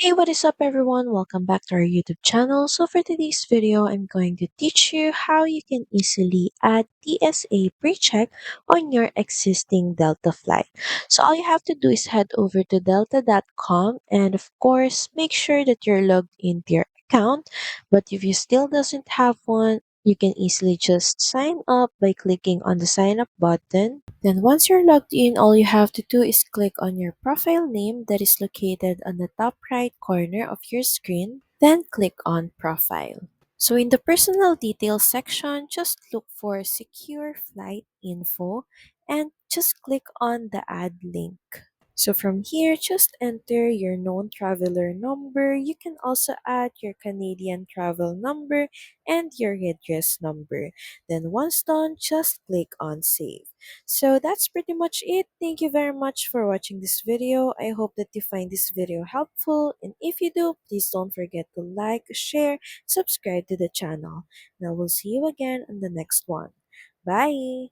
Hey, what is up everyone? Welcome back to our YouTube channel. So for today's video, I'm going to teach you how you can easily add TSA PreCheck on your existing Delta flight. So all you have to do is head over to delta.com and of course, make sure that you're logged into your account. But if you still doesn't have one, you can easily just sign up by clicking on the sign up button. Then once you're logged in, all you have to do is click on your profile name that is located on the top right corner of your screen, then click on profile. So in the personal details section, just look for secure flight info and just click on the add link. So from here, just enter your known traveler number. You can also add your Canadian travel number and your address number. Then once done, just click on save. So that's pretty much it. Thank you very much for watching this video. I hope that you find this video helpful. And if you do, please don't forget to like, share, subscribe to the channel. Now we'll see you again on the next one. Bye!